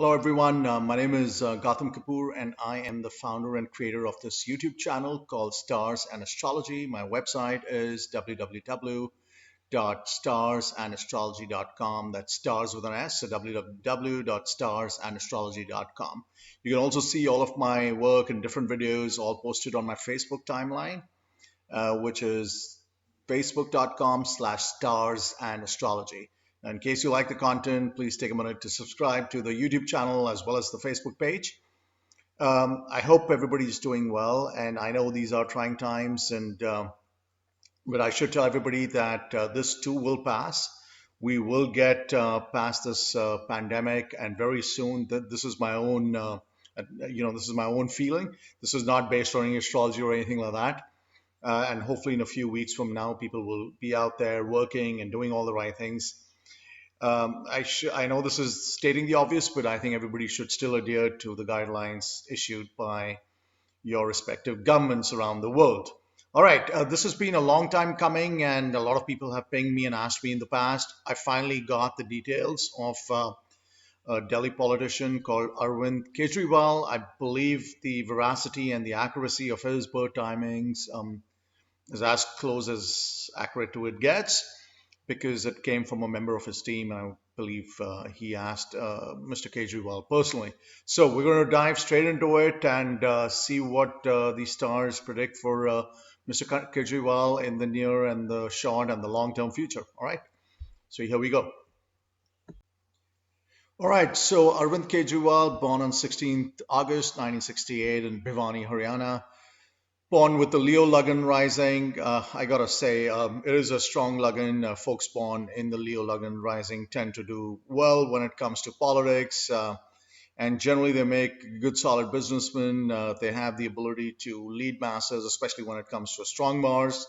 Hello, everyone. My name is Gautam Kapoor, and I am the founder and creator of this YouTube channel called Stars and Astrology. My website is www.starsandastrology.com. That's stars with an S, so www.starsandastrology.com. You can also see all of my work and different videos all posted on my Facebook timeline, which is facebook.com/stars and astrology. In case you like the content, please take a minute to subscribe to the YouTube channel as well as the Facebook page. I hope everybody's doing well, and I know these are trying times, but I should tell everybody that this too will pass. We will get past this pandemic, and very soon. This is my own, this is my own feeling. This is not based on any astrology or anything like that. And hopefully, in a few weeks from now, people will be out there working and doing all the right things. I know this is stating the obvious, but I think everybody should still adhere to the guidelines issued by your respective governments around the world. All right, this has been a long time coming, and a lot of people have pinged me and asked me in the past. I finally got the details of a Delhi politician called Arvind Kejriwal. I believe the veracity and the accuracy of his birth timings is as close as accurate to it gets because it came from a member of his team, and I believe he asked Mr. Kejriwal personally. So we're going to dive straight into it and see what the stars predict for Mr. Kejriwal in the near and the short and the long-term future. All right, so here we go. All right, so Arvind Kejriwal, born on 16th August 1968 in Bhiwani, Haryana. Born with the Leo Lagan rising, I gotta say, it is a strong Lagan. Folks born in the Leo Lagan rising tend to do well when it comes to politics, and generally they make good, solid businessmen. They have the ability to lead masses, especially when it comes to a strong Mars.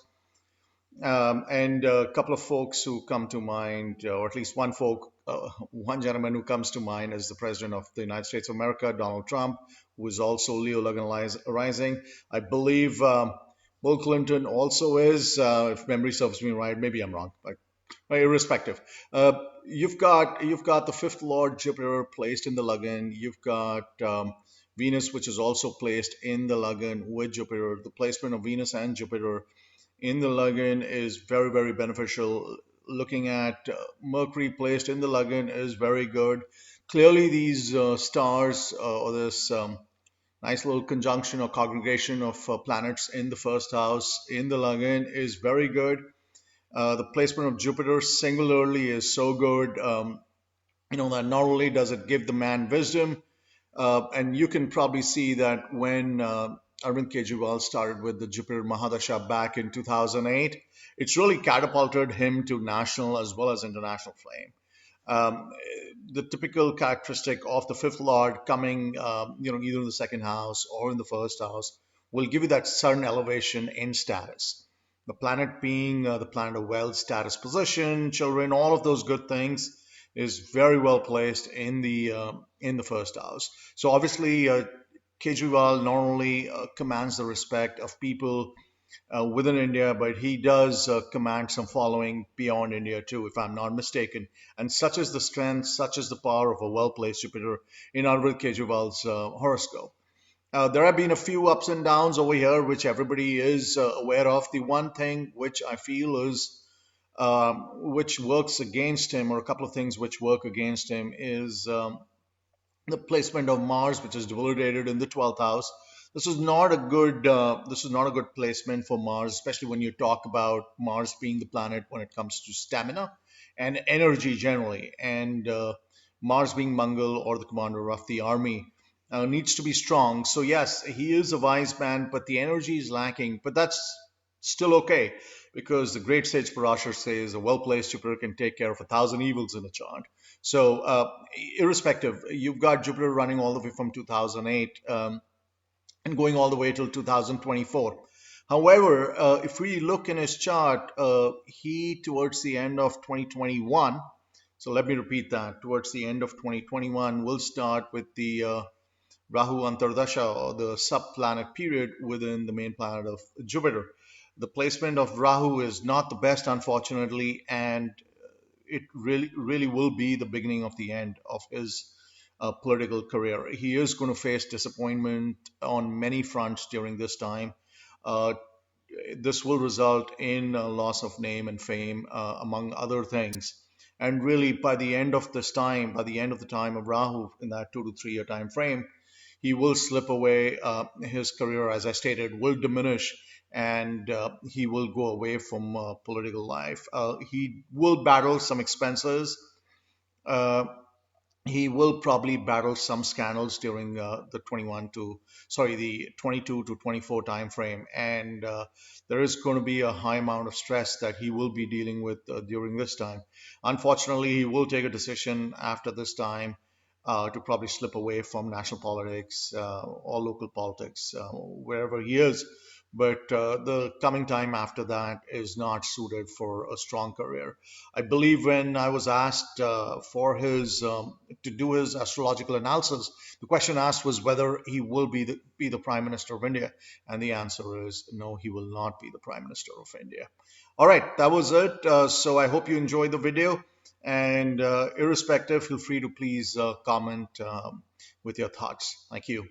And a couple of folks who come to mind, or at least one gentleman who comes to mind is the President of the United States of America, Donald Trump, who is also Leo Logan rising. I believe Bill Clinton also is, if memory serves me right. Maybe I'm wrong, but irrespective. You've got the fifth Lord Jupiter placed in the Lagan. You've got Venus, which is also placed in the Lagan with Jupiter. The placement of Venus and Jupiter in the Lagan is very, very beneficial. Looking at Mercury placed in the Lagan is very good. Clearly, these stars or this nice little conjunction or congregation of planets in the first house in the Lagan is very good. The placement of Jupiter singularly is so good. That not only does it give the man wisdom, and you can probably see that when Arvind Kejriwal started with the Jupiter Mahadasha back in 2008, it's really catapulted him to national as well as international fame. Um, the typical characteristic of the fifth lord coming, either in the second house or in the first house, will give you that sudden elevation in status. The planet being the planet of wealth, status, position, children, all of those good things is very well placed in the first house. So obviously, Kejriwal not only commands the respect of people within India, but he does command some following beyond India too, if I'm not mistaken. And such is the strength, such is the power of a well-placed Jupiter in Arvind Kejriwal's horoscope. There have been a few ups and downs over here, which everybody is aware of. The one thing which I feel is which works against him, or a couple of things which work against him, is the placement of Mars, which is debilitated in the 12th house. This is not a good placement for Mars, especially when you talk about Mars being the planet when it comes to stamina and energy generally, and Mars being Mangal or the commander of the army. Needs to be strong. So yes, he is a wise man, but the energy is lacking. But that's still okay because the great sage Parashar says a well-placed Jupiter can take care of 1,000 evils in a chart. So, irrespective, you've got Jupiter running all the way from 2008 and going all the way till 2024. However, if we look in his chart, he towards the end of 2021, so let me repeat that, towards the end of 2021, we'll start with the Rahu Antardasha, or the sub-planet period within the main planet of Jupiter. The placement of Rahu is not the best, unfortunately, and it really will be the beginning of the end of his political career. He is going to face disappointment on many fronts during this time. Uh, this will result in a loss of name and fame, among other things. And really, by the end of this time, by the end of the time of Rahu, in that 2 to 3 year time frame, he will slip away. His career, as I stated, will diminish, and he will go away from political life. He will battle some expenses. Uh, he will probably battle some scandals during the 22 to 24 time frame, and there is going to be a high amount of stress that he will be dealing with during this time. Unfortunately, he will take a decision after this time to probably slip away from national politics or local politics, wherever he is. But the coming time after that is not suited for a strong career. I believe when I was asked for his to do his astrological analysis, the question asked was whether he will be the Prime Minister of India, and the answer is no, he will not be the Prime Minister of India. All right, that was it. So I hope you enjoyed the video, and irrespective, feel free to please comment with your thoughts. Thank you.